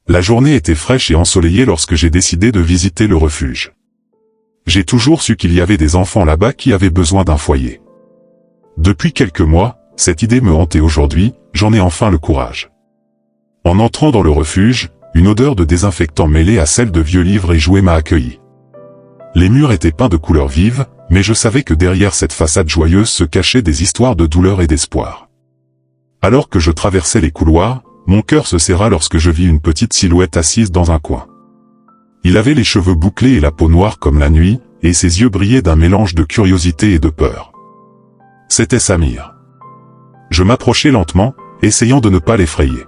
La journée était fraîche et ensoleillée lorsque j'ai décidé de visiter le refuge. J'ai toujours su qu'il y avait des enfants là-bas qui avaient besoin d'un foyer. Depuis quelques mois, cette idée me hantait. Aujourd'hui, j'en ai enfin le courage. En entrant dans le refuge, une odeur de désinfectant mêlée à celle de vieux livres et jouets m'a accueilli. Les murs étaient peints de couleurs vives, mais je savais que derrière cette façade joyeuse se cachaient des histoires de douleur et d'espoir. Alors que je traversais les couloirs, mon cœur se serra lorsque je vis une petite silhouette assise dans un coin. Il avait les cheveux bouclés et la peau noire comme la nuit, et ses yeux brillaient d'un mélange de curiosité et de peur. C'était Samir. Je m'approchai lentement, essayant de ne pas l'effrayer.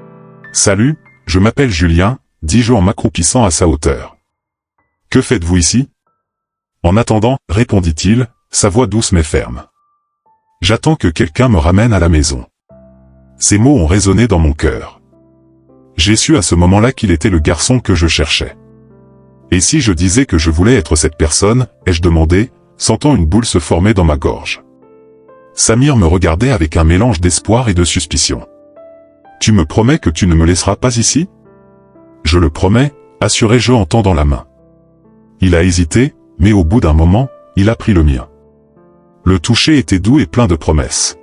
« Salut, je m'appelle Julien », dis-je en m'accroupissant à sa hauteur. « Que faites-vous ici ?»« En attendant, répondit-il, sa voix douce mais ferme. « J'attends que quelqu'un me ramène à la maison. » Ces mots ont résonné dans mon cœur. J'ai su à ce moment-là qu'il était le garçon que je cherchais. Et si je disais que je voulais être cette personne, ai-je demandé, sentant une boule se former dans ma gorge. Samir me regardait avec un mélange d'espoir et de suspicion. « Tu me promets que tu ne me laisseras pas ici ?»« Je le promets », assurai-je en tendant la main. Il a hésité, mais au bout d'un moment, il a pris le mien. Le toucher était doux et plein de promesses.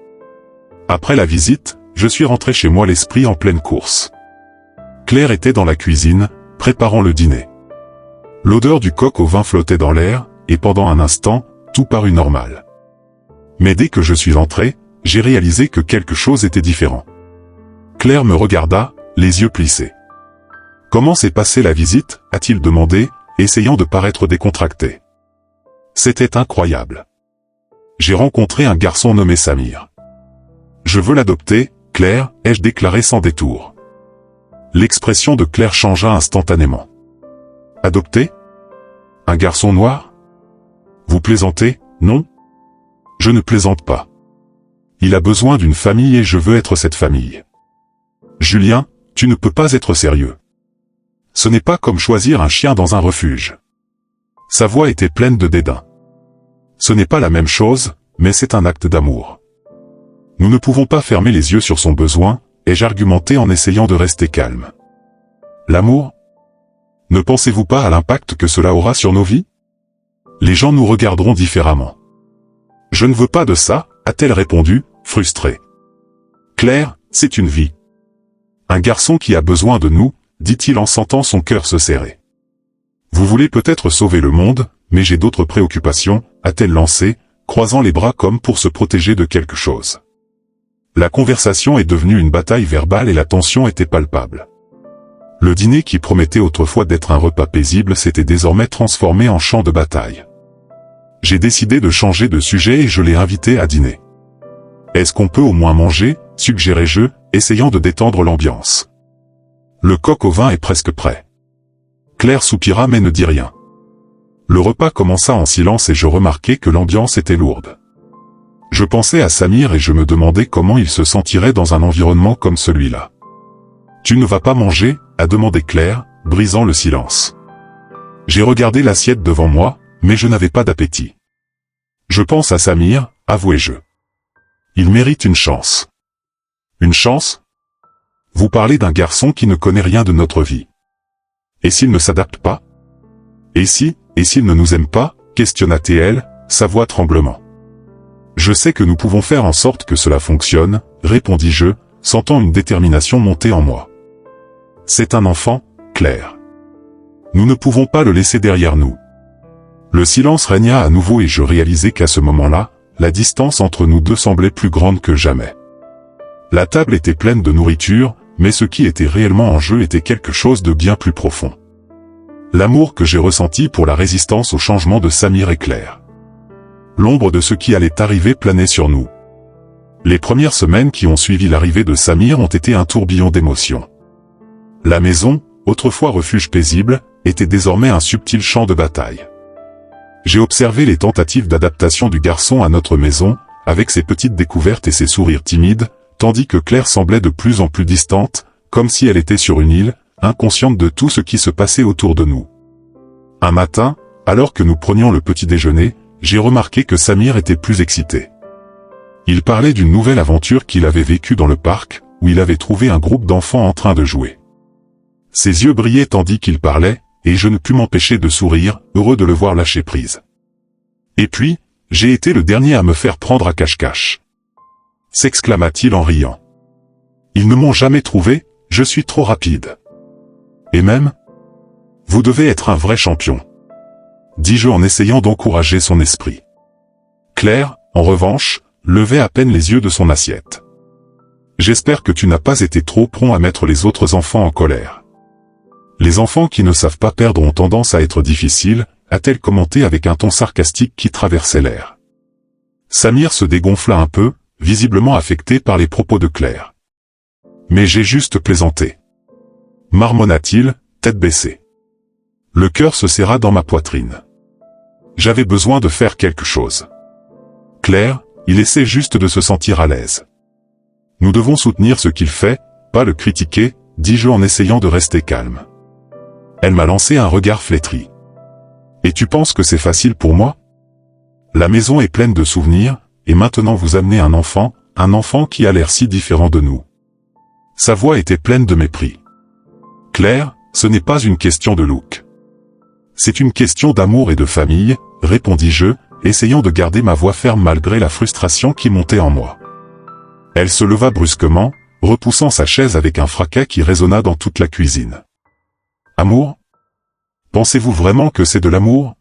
Après la visite, je suis rentré chez moi l'esprit en pleine course. Claire était dans la cuisine, préparant le dîner. L'odeur du coq au vin flottait dans l'air, et pendant un instant, tout parut normal. Mais dès que je suis entré, j'ai réalisé que quelque chose était différent. Claire me regarda, les yeux plissés. « Comment s'est passée la visite ?» a-t-il demandé, essayant de paraître décontracté. C'était incroyable. J'ai rencontré un garçon nommé Samir. « Je veux l'adopter, Claire », ai-je déclaré sans détour. L'expression de Claire changea instantanément. « Adopter ? Un garçon noir ? Vous plaisantez, non ? Je ne plaisante pas. Il a besoin d'une famille et je veux être cette famille. Julien, tu ne peux pas être sérieux. Ce n'est pas comme choisir un chien dans un refuge. » Sa voix était pleine de dédain. « Ce n'est pas la même chose, mais c'est un acte d'amour. Nous ne pouvons pas fermer les yeux sur son besoin, » ai-je argumenté en essayant de rester calme. « L'amour ? Ne pensez-vous pas à l'impact que cela aura sur nos vies ? Les gens nous regarderont différemment. »« Je ne veux pas de ça, » a-t-elle répondu, frustrée. « Claire, c'est une vie. Un garçon qui a besoin de nous, » dit-il en sentant son cœur se serrer. « Vous voulez peut-être sauver le monde, mais j'ai d'autres préoccupations, » a-t-elle lancé, croisant les bras comme pour se protéger de quelque chose. La conversation est devenue une bataille verbale et la tension était palpable. Le dîner qui promettait autrefois d'être un repas paisible s'était désormais transformé en champ de bataille. J'ai décidé de changer de sujet et je l'ai invité à dîner. « Est-ce qu'on peut au moins manger ?» suggérai-je, essayant de détendre l'ambiance. « Le coq au vin est presque prêt. » Claire soupira mais ne dit rien. Le repas commença en silence et je remarquai que l'ambiance était lourde. Je pensais à Samir et je me demandais comment il se sentirait dans un environnement comme celui-là. « Tu ne vas pas manger ?» a demandé Claire, brisant le silence. J'ai regardé l'assiette devant moi, mais je n'avais pas d'appétit. « Je pense à Samir, avouai-je. Il mérite une chance. » « Une chance ? Vous parlez d'un garçon qui ne connaît rien de notre vie. Et s'il ne s'adapte pas ? Et s'il ne nous aime pas ? Questionna-t-elle, sa voix tremblement. « Je sais que nous pouvons faire en sorte que cela fonctionne, » répondis-je, sentant une détermination monter en moi. « C'est un enfant, Claire. Nous ne pouvons pas le laisser derrière nous. » Le silence régna à nouveau et je réalisai qu'à ce moment-là, la distance entre nous deux semblait plus grande que jamais. La table était pleine de nourriture, mais ce qui était réellement en jeu était quelque chose de bien plus profond. L'amour que j'ai ressenti pour la résistance au changement de Samir et Claire. L'ombre de ce qui allait arriver planait sur nous. Les premières semaines qui ont suivi l'arrivée de Samir ont été un tourbillon d'émotions. La maison, autrefois refuge paisible, était désormais un subtil champ de bataille. J'ai observé les tentatives d'adaptation du garçon à notre maison, avec ses petites découvertes et ses sourires timides, tandis que Claire semblait de plus en plus distante, comme si elle était sur une île, inconsciente de tout ce qui se passait autour de nous. Un matin, alors que nous prenions le petit déjeuner, j'ai remarqué que Samir était plus excité. Il parlait d'une nouvelle aventure qu'il avait vécue dans le parc, où il avait trouvé un groupe d'enfants en train de jouer. Ses yeux brillaient tandis qu'il parlait, et je ne pus m'empêcher de sourire, heureux de le voir lâcher prise. Et puis, j'ai été le dernier à me faire prendre à cache-cache. S'exclama-t-il en riant. Ils ne m'ont jamais trouvé, je suis trop rapide. Et même, vous devez être un vrai champion. Dis-je en essayant d'encourager son esprit. Claire, en revanche, levait à peine les yeux de son assiette. J'espère que tu n'as pas été trop prompt à mettre les autres enfants en colère. Les enfants qui ne savent pas perdre ont tendance à être difficiles, a-t-elle commenté avec un ton sarcastique qui traversait l'air. Samir se dégonfla un peu, visiblement affecté par les propos de Claire. Mais j'ai juste plaisanté. Marmonna-t-il, tête baissée. Le cœur se serra dans ma poitrine. J'avais besoin de faire quelque chose. Claire, il essaie juste de se sentir à l'aise. Nous devons soutenir ce qu'il fait, pas le critiquer, dis-je en essayant de rester calme. Elle m'a lancé un regard flétri. Et tu penses que c'est facile pour moi? La maison est pleine de souvenirs, et maintenant vous amenez un enfant qui a l'air si différent de nous. Sa voix était pleine de mépris. Claire, ce n'est pas une question de look. C'est une question d'amour et de famille, répondis-je, essayant de garder ma voix ferme malgré la frustration qui montait en moi. Elle se leva brusquement, repoussant sa chaise avec un fracas qui résonna dans toute la cuisine. Amour? Pensez-vous vraiment que c'est de l'amour?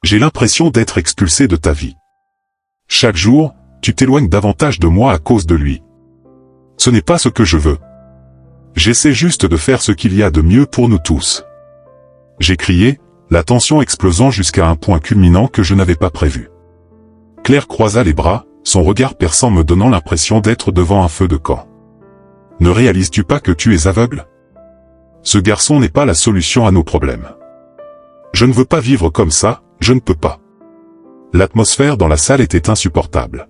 J'ai l'impression d'être expulsé de ta vie. Chaque jour, tu t'éloignes davantage de moi à cause de lui. Ce n'est pas ce que je veux. J'essaie juste de faire ce qu'il y a de mieux pour nous tous. J'ai crié, la tension explosant jusqu'à un point culminant que je n'avais pas prévu. Claire croisa les bras, son regard perçant me donnant l'impression d'être devant un feu de camp. Ne réalises-tu pas que tu es aveugle? Ce garçon n'est pas la solution à nos problèmes. Je ne veux pas vivre comme ça, je ne peux pas. L'atmosphère dans la salle était insupportable.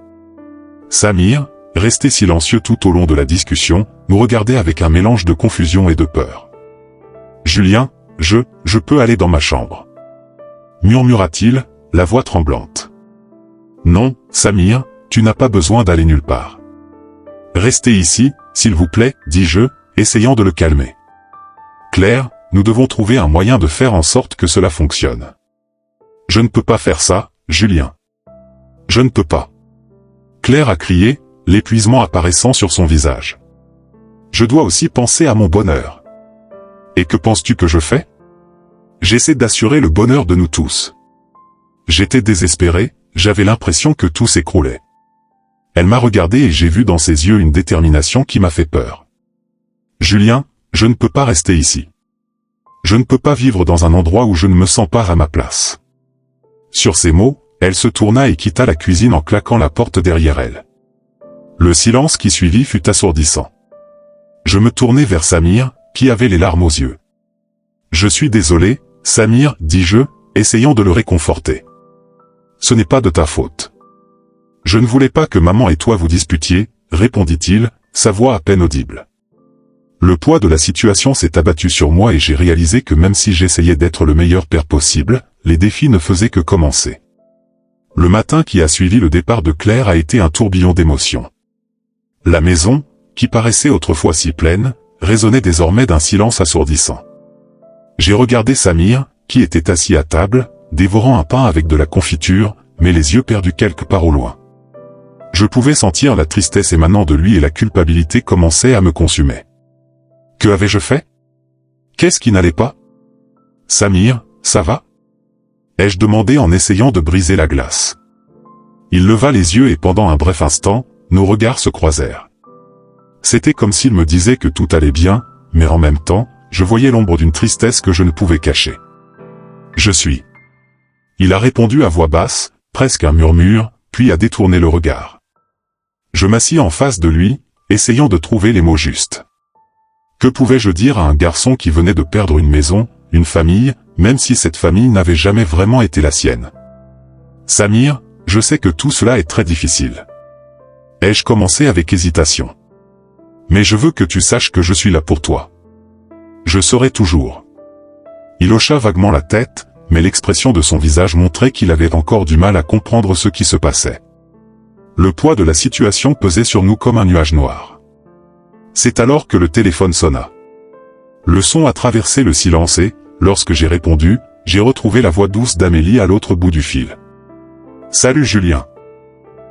Samir, resté silencieux tout au long de la discussion, nous regardait avec un mélange de confusion et de peur. Julien, je peux aller dans ma chambre. Murmura-t-il, la voix tremblante. Non, Samir, tu n'as pas besoin d'aller nulle part. Restez ici, s'il vous plaît, dis-je, essayant de le calmer. Claire, nous devons trouver un moyen de faire en sorte que cela fonctionne. Je ne peux pas faire ça, Julien. Je ne peux pas. Claire a crié, l'épuisement apparaissant sur son visage. Je dois aussi penser à mon bonheur. Et que penses-tu que je fais? J'essaie d'assurer le bonheur de nous tous. J'étais désespéré, j'avais l'impression que tout s'écroulait. Elle m'a regardé et j'ai vu dans ses yeux une détermination qui m'a fait peur. Julien, je ne peux pas rester ici. Je ne peux pas vivre dans un endroit où je ne me sens pas à ma place. Sur ces mots, elle se tourna et quitta la cuisine en claquant la porte derrière elle. Le silence qui suivit fut assourdissant. Je me tournai vers Samir, qui avait les larmes aux yeux. Je suis désolé, Samir, dis-je, essayant de le réconforter. Ce n'est pas de ta faute. Je ne voulais pas que maman et toi vous disputiez, répondit-il, sa voix à peine audible. Le poids de la situation s'est abattu sur moi et j'ai réalisé que même si j'essayais d'être le meilleur père possible, les défis ne faisaient que commencer. Le matin qui a suivi le départ de Claire a été un tourbillon d'émotions. La maison, qui paraissait autrefois si pleine, résonnait désormais d'un silence assourdissant. J'ai regardé Samir, qui était assis à table, dévorant un pain avec de la confiture, mais les yeux perdus quelque part au loin. Je pouvais sentir la tristesse émanant de lui et la culpabilité commençait à me consumer. Que avais-je fait? Qu'est-ce qui n'allait pas? Samir, ça va? Ai-je demandé en essayant de briser la glace. Il leva les yeux et pendant un bref instant, nos regards se croisèrent. C'était comme s'il me disait que tout allait bien, mais en même temps, je voyais l'ombre d'une tristesse que je ne pouvais cacher. Je suis. Il a répondu à voix basse, presque un murmure, puis a détourné le regard. Je m'assis en face de lui, essayant de trouver les mots justes. Que pouvais-je dire à un garçon qui venait de perdre une maison, une famille, même si cette famille n'avait jamais vraiment été la sienne? Samir, je sais que tout cela est très difficile. Ai-je commencé avec hésitation. Mais je veux que tu saches que je suis là pour toi. Je serai toujours. Il hocha vaguement la tête, mais l'expression de son visage montrait qu'il avait encore du mal à comprendre ce qui se passait. Le poids de la situation pesait sur nous comme un nuage noir. C'est alors que le téléphone sonna. Le son a traversé le silence et, lorsque j'ai répondu, j'ai retrouvé la voix douce d'Amélie à l'autre bout du fil. « Salut Julien.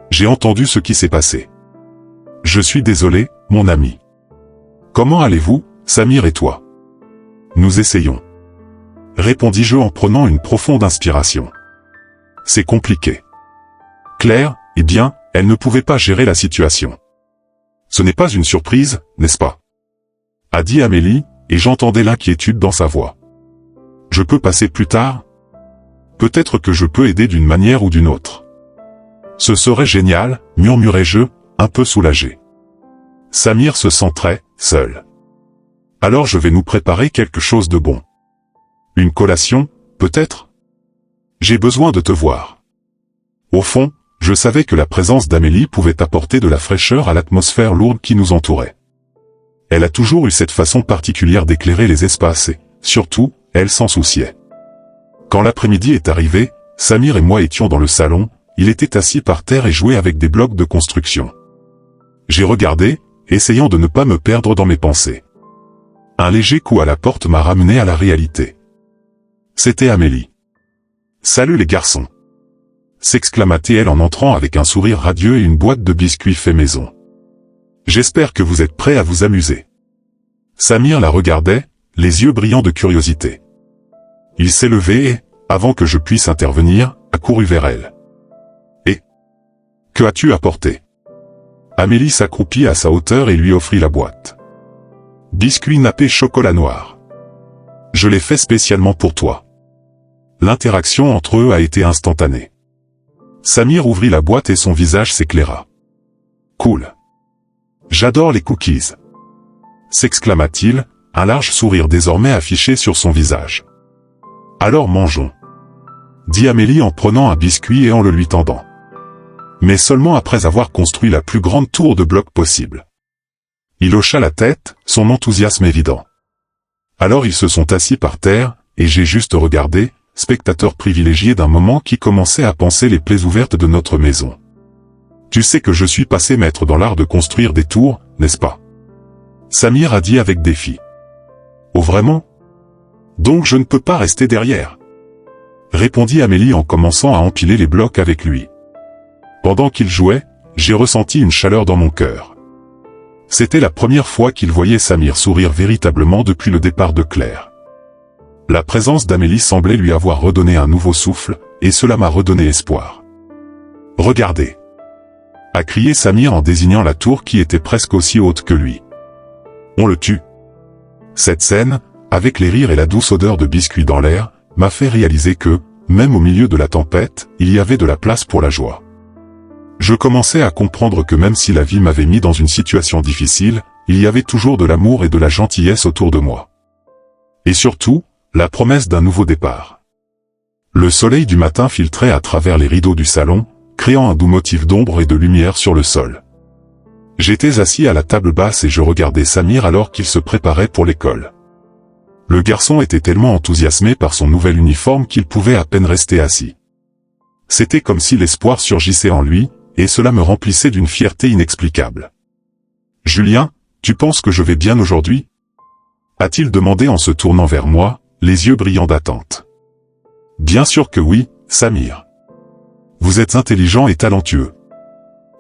J'ai entendu ce qui s'est passé. Je suis désolé, mon ami. Comment allez-vous, Samir et toi? Nous essayons. » Répondis-je en prenant une profonde inspiration. C'est compliqué. Claire, eh bien, elle ne pouvait pas gérer la situation. Ce n'est pas une surprise, n'est-ce pas? A dit Amélie, et j'entendais l'inquiétude dans sa voix. Je peux passer plus tard? Peut-être que je peux aider d'une manière ou d'une autre. Ce serait génial, murmurai-je, un peu soulagé. Samir se sent très seul. Alors je vais nous préparer quelque chose de bon. Une collation, peut-être? J'ai besoin de te voir. Au fond, je savais que la présence d'Amélie pouvait apporter de la fraîcheur à l'atmosphère lourde qui nous entourait. Elle a toujours eu cette façon particulière d'éclairer les espaces et, surtout, elle s'en souciait. Quand l'après-midi est arrivé, Samir et moi étions dans le salon, il était assis par terre et jouait avec des blocs de construction. J'ai regardé, essayant de ne pas me perdre dans mes pensées. Un léger coup à la porte m'a ramené à la réalité. C'était Amélie. « Salut les garçons !» s'exclama-t-elle en entrant avec un sourire radieux et une boîte de biscuits fait maison. « J'espère que vous êtes prêts à vous amuser. » Samir la regardait, les yeux brillants de curiosité. Il s'est levé et, avant que je puisse intervenir, accourut vers elle. « Et que as-tu apporté ?» Amélie s'accroupit à sa hauteur et lui offrit la boîte. « Biscuits nappés chocolat noir. Je l'ai fait spécialement pour toi. » L'interaction entre eux a été instantanée. Samir ouvrit la boîte et son visage s'éclaira. « Cool. J'adore les cookies. » s'exclama-t-il, un large sourire désormais affiché sur son visage. « Alors mangeons. » dit Amélie en prenant un biscuit et en le lui tendant. Mais seulement après avoir construit la plus grande tour de blocs possible. Il hocha la tête, son enthousiasme évident. Alors ils se sont assis par terre, et j'ai juste regardé, spectateur privilégié d'un moment qui commençait à panser les plaies ouvertes de notre maison. Tu sais que je suis passé maître dans l'art de construire des tours, n'est-ce pas? Samir a dit avec défi. Oh vraiment? Donc je ne peux pas rester derrière? Répondit Amélie en commençant à empiler les blocs avec lui. Pendant qu'il jouait, j'ai ressenti une chaleur dans mon cœur. C'était la première fois qu'il voyait Samir sourire véritablement depuis le départ de Claire. La présence d'Amélie semblait lui avoir redonné un nouveau souffle, et cela m'a redonné espoir. « Regardez !» a crié Samir en désignant la tour qui était presque aussi haute que lui. « On le tue !» Cette scène, avec les rires et la douce odeur de biscuits dans l'air, m'a fait réaliser que, même au milieu de la tempête, il y avait de la place pour la joie. Je commençais à comprendre que même si la vie m'avait mis dans une situation difficile, il y avait toujours de l'amour et de la gentillesse autour de moi. Et surtout, la promesse d'un nouveau départ. Le soleil du matin filtrait à travers les rideaux du salon, créant un doux motif d'ombre et de lumière sur le sol. J'étais assis à la table basse et je regardais Samir alors qu'il se préparait pour l'école. Le garçon était tellement enthousiasmé par son nouvel uniforme qu'il pouvait à peine rester assis. C'était comme si l'espoir surgissait en lui, et cela me remplissait d'une fierté inexplicable. « Julien, tu penses que je vais bien aujourd'hui ?» a-t-il demandé en se tournant vers moi, les yeux brillants d'attente. « Bien sûr que oui, Samir. Vous êtes intelligent et talentueux.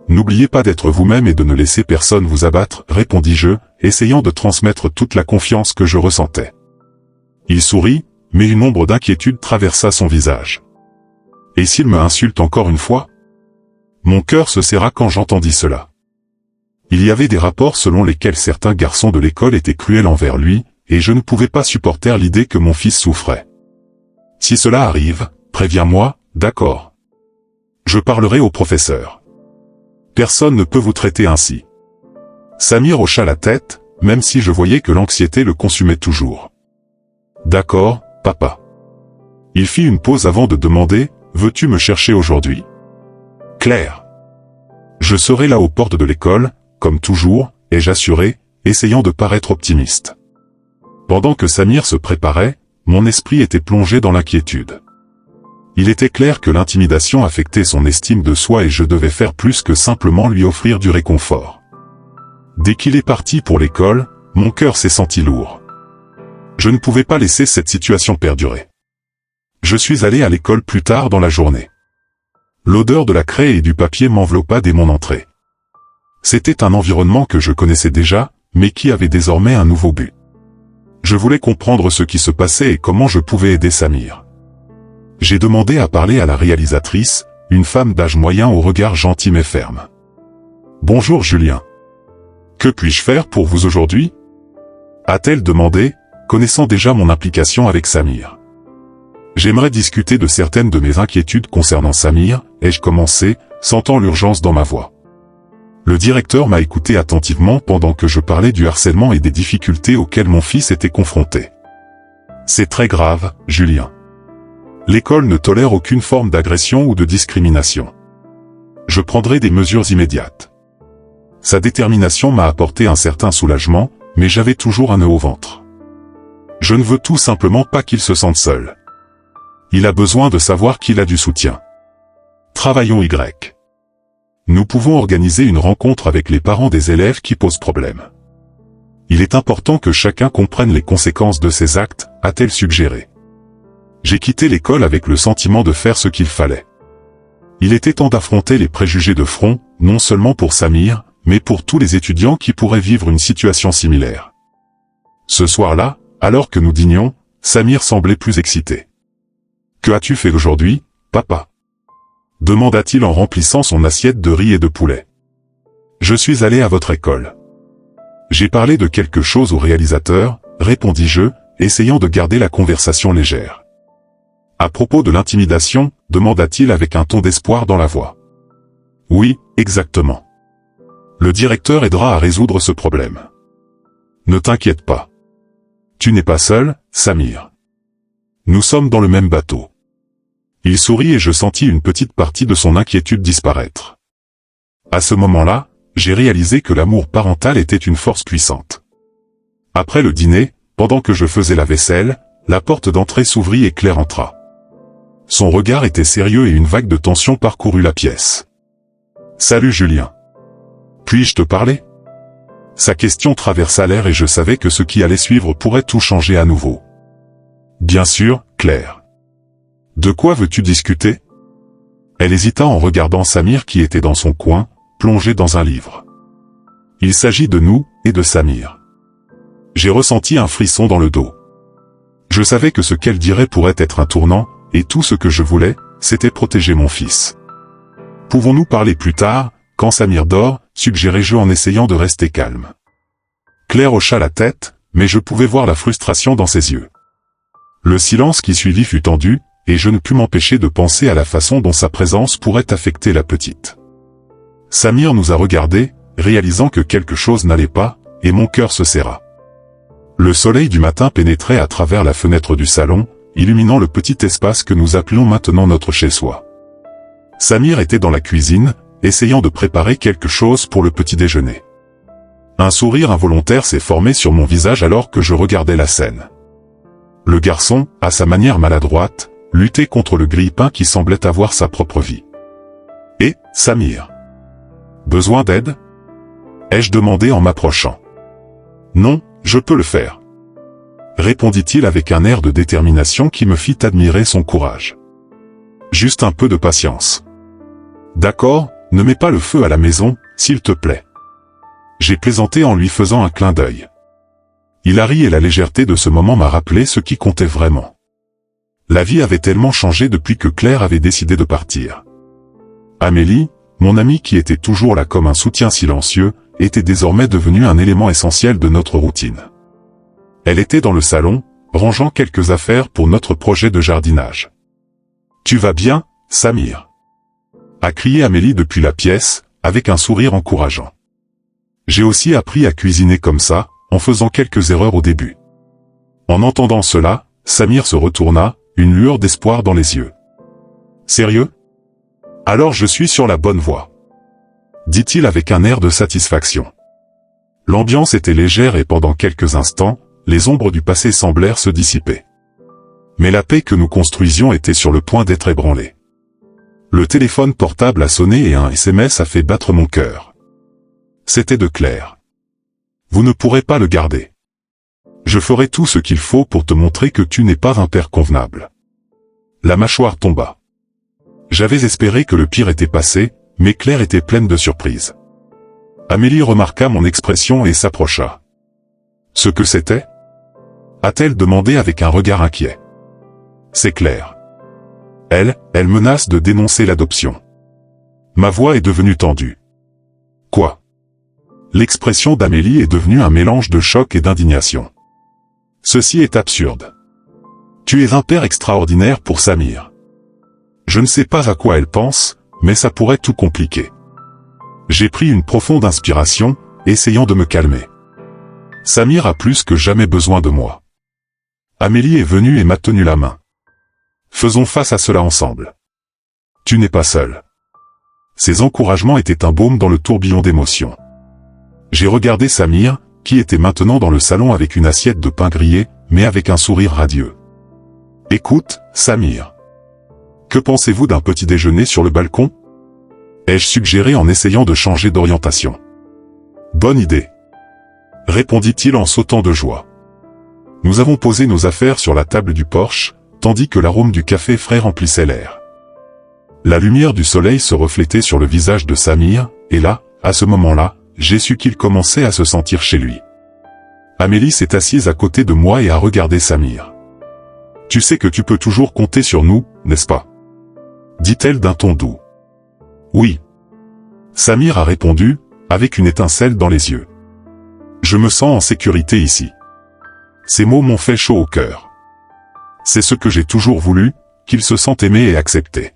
N'oubliez pas d'être vous-même et de ne laisser personne vous abattre, répondis-je, essayant de transmettre toute la confiance que je ressentais. Il sourit, mais une ombre d'inquiétude traversa son visage. Et s'il me insulte encore une fois? Mon cœur se serra quand j'entendis cela. Il y avait des rapports selon lesquels certains garçons de l'école étaient cruels envers lui, et je ne pouvais pas supporter l'idée que mon fils souffrait. Si cela arrive, préviens-moi, d'accord. Je parlerai au professeur. Personne ne peut vous traiter ainsi. Samir hocha la tête, même si je voyais que l'anxiété le consumait toujours. D'accord, papa. Il fit une pause avant de demander, veux-tu me chercher aujourd'hui? Claire. Je serai là aux portes de l'école, comme toujours, ai-je assuré, essayant de paraître optimiste. Pendant que Samir se préparait, mon esprit était plongé dans l'inquiétude. Il était clair que l'intimidation affectait son estime de soi et je devais faire plus que simplement lui offrir du réconfort. Dès qu'il est parti pour l'école, mon cœur s'est senti lourd. Je ne pouvais pas laisser cette situation perdurer. Je suis allé à l'école plus tard dans la journée. L'odeur de la craie et du papier m'enveloppa dès mon entrée. C'était un environnement que je connaissais déjà, mais qui avait désormais un nouveau but. Je voulais comprendre ce qui se passait et comment je pouvais aider Samir. J'ai demandé à parler à la réalisatrice, une femme d'âge moyen au regard gentil mais ferme. « Bonjour Julien. Que puis-je faire pour vous aujourd'hui ?» a-t-elle demandé, connaissant déjà mon implication avec Samir. J'aimerais discuter de certaines de mes inquiétudes concernant Samir, ai-je commencé, sentant l'urgence dans ma voix. Le directeur m'a écouté attentivement pendant que je parlais du harcèlement et des difficultés auxquelles mon fils était confronté. C'est très grave, Julien. L'école ne tolère aucune forme d'agression ou de discrimination. Je prendrai des mesures immédiates. Sa détermination m'a apporté un certain soulagement, mais j'avais toujours un nœud au ventre. Je ne veux tout simplement pas qu'il se sente seul. Il a besoin de savoir qu'il a du soutien. Travaillons Y. Nous pouvons organiser une rencontre avec les parents des élèves qui posent problème. Il est important que chacun comprenne les conséquences de ses actes, a-t-elle suggéré. J'ai quitté l'école avec le sentiment de faire ce qu'il fallait. Il était temps d'affronter les préjugés de front, non seulement pour Samir, mais pour tous les étudiants qui pourraient vivre une situation similaire. Ce soir-là, alors que nous dînions, Samir semblait plus excité. « Que as-tu fait aujourd'hui, papa ?» demanda-t-il en remplissant son assiette de riz et de poulet. « Je suis allé à votre école. J'ai parlé de quelque chose au réalisateur, répondis-je, essayant de garder la conversation légère. « À propos de l'intimidation, demanda-t-il avec un ton d'espoir dans la voix. « Oui, exactement. Le directeur aidera à résoudre ce problème. Ne t'inquiète pas. Tu n'es pas seul, Samir. Nous sommes dans le même bateau. » Il sourit et je sentis une petite partie de son inquiétude disparaître. À ce moment-là, j'ai réalisé que l'amour parental était une force puissante. Après le dîner, pendant que je faisais la vaisselle, la porte d'entrée s'ouvrit et Claire entra. Son regard était sérieux et une vague de tension parcourut la pièce. « Salut Julien. Puis-je te parler ?» Sa question traversa l'air et je savais que ce qui allait suivre pourrait tout changer à nouveau. « Bien sûr, Claire. De quoi veux-tu discuter ?» Elle hésita en regardant Samir qui était dans son coin, plongé dans un livre. « Il s'agit de nous, et de Samir. » J'ai ressenti un frisson dans le dos. Je savais que ce qu'elle dirait pourrait être un tournant, et tout ce que je voulais, c'était protéger mon fils. « Pouvons-nous parler plus tard, quand Samir dort ?» suggérai-je en essayant de rester calme. Claire hocha la tête, mais je pouvais voir la frustration dans ses yeux. Le silence qui suivit fut tendu, et je ne pus m'empêcher de penser à la façon dont sa présence pourrait affecter la petite. Samir nous a regardés, réalisant que quelque chose n'allait pas, et mon cœur se serra. Le soleil du matin pénétrait à travers la fenêtre du salon, illuminant le petit espace que nous appelons maintenant notre chez-soi. Samir était dans la cuisine, essayant de préparer quelque chose pour le petit déjeuner. Un sourire involontaire s'est formé sur mon visage alors que je regardais la scène. Le garçon, à sa manière maladroite, luttait contre le grille-pain qui semblait avoir sa propre vie. « Et, Samir ? Besoin d'aide ?» ai-je demandé en m'approchant. « Non, je peux le faire. » répondit-il avec un air de détermination qui me fit admirer son courage. « Juste un peu de patience. »« D'accord, ne mets pas le feu à la maison, s'il te plaît. » J'ai plaisanté en lui faisant un clin d'œil. Il a ri et la légèreté de ce moment m'a rappelé ce qui comptait vraiment. La vie avait tellement changé depuis que Claire avait décidé de partir. Amélie, mon amie qui était toujours là comme un soutien silencieux, était désormais devenue un élément essentiel de notre routine. Elle était dans le salon, rangeant quelques affaires pour notre projet de jardinage. « Tu vas bien, Samir ?» a crié Amélie depuis la pièce, avec un sourire encourageant. J'ai aussi appris à cuisiner comme ça, en faisant quelques erreurs au début. En entendant cela, Samir se retourna, une lueur d'espoir dans les yeux. « Sérieux ? Alors je suis sur la bonne voie. » dit-il avec un air de satisfaction. L'ambiance était légère et pendant quelques instants, les ombres du passé semblèrent se dissiper. Mais la paix que nous construisions était sur le point d'être ébranlée. Le téléphone portable a sonné et un SMS a fait battre mon cœur. C'était de Claire. « Vous ne pourrez pas le garder. Je ferai tout ce qu'il faut pour te montrer que tu n'es pas un père convenable. La mâchoire tomba. J'avais espéré que le pire était passé, mais Claire était pleine de surprise. Amélie remarqua mon expression et s'approcha. Ce que c'était ? A-t-elle demandé avec un regard inquiet. C'est Claire. Elle menace de dénoncer l'adoption. Ma voix est devenue tendue. Quoi ? L'expression d'Amélie est devenue un mélange de choc et d'indignation. Ceci est absurde. Tu es un père extraordinaire pour Samir. Je ne sais pas à quoi elle pense, mais ça pourrait tout compliquer. J'ai pris une profonde inspiration, essayant de me calmer. Samir a plus que jamais besoin de moi. Amélie est venue et m'a tenu la main. Faisons face à cela ensemble. Tu n'es pas seul. Ces encouragements étaient un baume dans le tourbillon d'émotions. J'ai regardé Samir, qui était maintenant dans le salon avec une assiette de pain grillé, mais avec un sourire radieux. Écoute, Samir. Que pensez-vous d'un petit déjeuner sur le balcon ? Ai-je suggéré en essayant de changer d'orientation. Bonne idée. Répondit-il en sautant de joie. Nous avons posé nos affaires sur la table du porche, tandis que l'arôme du café frais remplissait l'air. La lumière du soleil se reflétait sur le visage de Samir, et là, à ce moment-là, j'ai su qu'il commençait à se sentir chez lui. Amélie s'est assise à côté de moi et a regardé Samir. « Tu sais que tu peux toujours compter sur nous, n'est-ce pas ?» dit-elle d'un ton doux. « Oui. » Samir a répondu, avec une étincelle dans les yeux. « Je me sens en sécurité ici. » Ces mots m'ont fait chaud au cœur. C'est ce que j'ai toujours voulu, qu'il se sente aimé et accepté.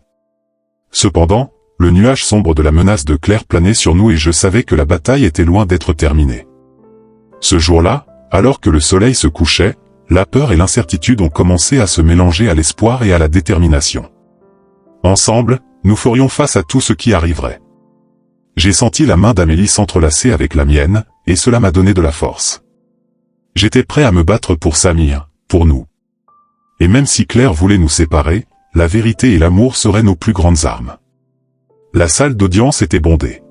Cependant, le nuage sombre de la menace de Claire planait sur nous et je savais que la bataille était loin d'être terminée. Ce jour-là, alors que le soleil se couchait, la peur et l'incertitude ont commencé à se mélanger à l'espoir et à la détermination. Ensemble, nous ferions face à tout ce qui arriverait. J'ai senti la main d'Amélie s'entrelacer avec la mienne, et cela m'a donné de la force. J'étais prêt à me battre pour Samir, pour nous. Et même si Claire voulait nous séparer, la vérité et l'amour seraient nos plus grandes armes. La salle d'audience était bondée.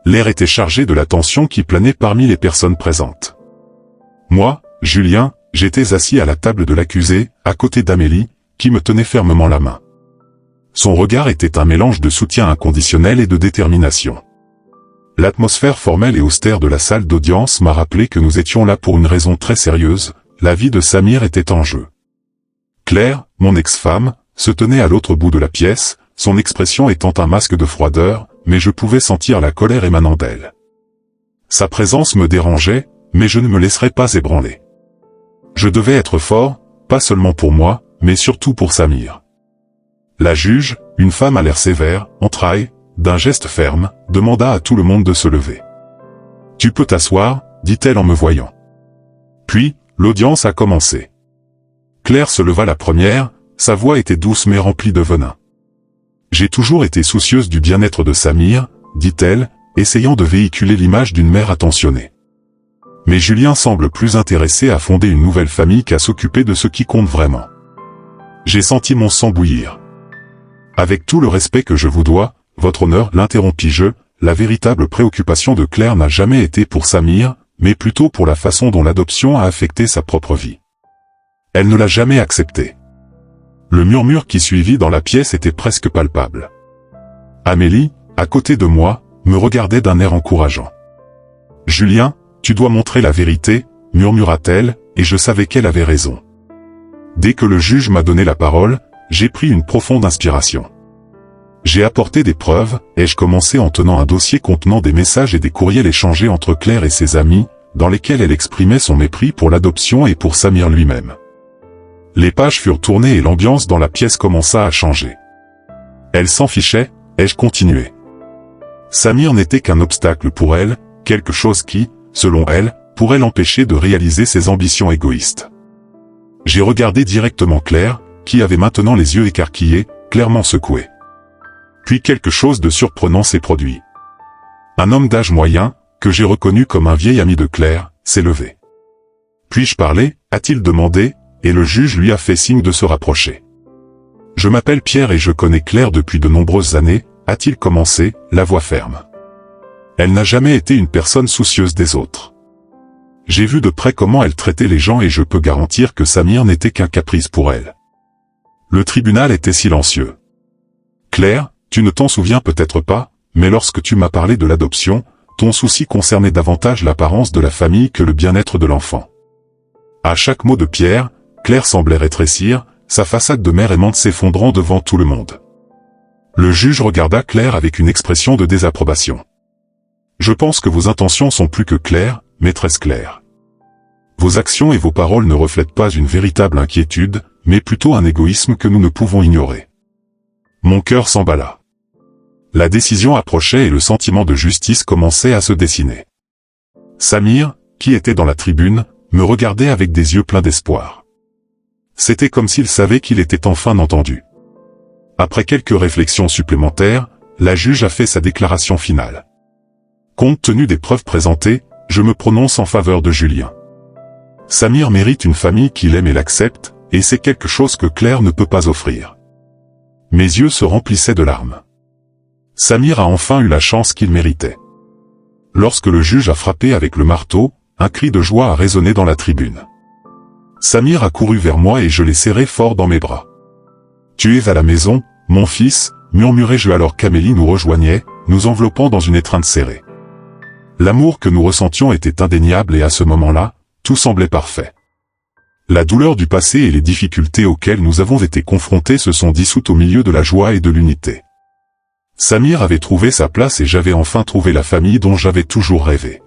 L'air était chargé de la tension qui planait parmi les personnes présentes. Moi, Julien, j'étais assis à la table de l'accusé, à côté d'Amélie, qui me tenait fermement la main. Son regard était un mélange de soutien inconditionnel et de détermination. L'atmosphère formelle et austère de la salle d'audience m'a rappelé que nous étions là pour une raison très sérieuse, la vie de Samir était en jeu. Claire, mon ex-femme, se tenait à l'autre bout de la pièce, son expression étant un masque de froideur, mais je pouvais sentir la colère émanant d'elle. Sa présence me dérangeait, mais je ne me laisserais pas ébranler. Je devais être fort, pas seulement pour moi, mais surtout pour Samir. La juge, une femme à l'air sévère, entraille, d'un geste ferme, demanda à tout le monde de se lever. « Tu peux t'asseoir » dit-elle en me voyant. Puis, l'audience a commencé. Claire se leva la première, sa voix était douce mais remplie de venin. « J'ai toujours été soucieuse du bien-être de Samir » dit-elle, essayant de véhiculer l'image d'une mère attentionnée. Mais Julien semble plus intéressé à fonder une nouvelle famille qu'à s'occuper de ce qui compte vraiment. J'ai senti mon sang bouillir. « Avec tout le respect que je vous dois, votre honneur, l'interrompis-je, la véritable préoccupation de Claire n'a jamais été pour Samir, mais plutôt pour la façon dont l'adoption a affecté sa propre vie. Elle ne l'a jamais accepté. » Le murmure qui suivit dans la pièce était presque palpable. Amélie, à côté de moi, me regardait d'un air encourageant. « Julien, tu dois montrer la vérité, » murmura-t-elle, et je savais qu'elle avait raison. Dès que le juge m'a donné la parole, j'ai pris une profonde inspiration. J'ai apporté des preuves, ai-je commencé en tenant un dossier contenant des messages et des courriels échangés entre Claire et ses amis, dans lesquels elle exprimait son mépris pour l'adoption et pour Samir lui-même. Les pages furent tournées et l'ambiance dans la pièce commença à changer. Elle s'en fichait, ai-je continué. Samir n'était qu'un obstacle pour elle, quelque chose qui, selon elle, pourrait l'empêcher de réaliser ses ambitions égoïstes. J'ai regardé directement Claire, qui avait maintenant les yeux écarquillés, clairement secoués. Puis quelque chose de surprenant s'est produit. Un homme d'âge moyen, que j'ai reconnu comme un vieil ami de Claire, s'est levé. « Puis-je parler » a-t-il demandé, et le juge lui a fait signe de se rapprocher. « Je m'appelle Pierre et je connais Claire depuis de nombreuses années » a-t-il commencé, la voix ferme. Elle n'a jamais été une personne soucieuse des autres. J'ai vu de près comment elle traitait les gens et je peux garantir que Samir n'était qu'un caprice pour elle. Le tribunal était silencieux. Claire, tu ne t'en souviens peut-être pas, mais lorsque tu m'as parlé de l'adoption, ton souci concernait davantage l'apparence de la famille que le bien-être de l'enfant. À chaque mot de Pierre, Claire semblait rétrécir, sa façade de mère aimante s'effondrant devant tout le monde. Le juge regarda Claire avec une expression de désapprobation. Je pense que vos intentions sont plus que claires, maîtresse Claire. Vos actions et vos paroles ne reflètent pas une véritable inquiétude, mais plutôt un égoïsme que nous ne pouvons ignorer. Mon cœur s'emballa. La décision approchait et le sentiment de justice commençait à se dessiner. Samir, qui était dans la tribune, me regardait avec des yeux pleins d'espoir. C'était comme s'il savait qu'il était enfin entendu. Après quelques réflexions supplémentaires, la juge a fait sa déclaration finale. Compte tenu des preuves présentées, je me prononce en faveur de Julien. Samir mérite une famille qu'il aime et l'accepte, et c'est quelque chose que Claire ne peut pas offrir. Mes yeux se remplissaient de larmes. Samir a enfin eu la chance qu'il méritait. Lorsque le juge a frappé avec le marteau, un cri de joie a résonné dans la tribune. Samir a couru vers moi et je l'ai serré fort dans mes bras. « Tu es à la maison, mon fils » murmurai-je alors qu'Amélie nous rejoignait, nous enveloppant dans une étreinte serrée. L'amour que nous ressentions était indéniable et à ce moment-là, tout semblait parfait. La douleur du passé et les difficultés auxquelles nous avons été confrontés se sont dissoutes au milieu de la joie et de l'unité. Samir avait trouvé sa place et j'avais enfin trouvé la famille dont j'avais toujours rêvé.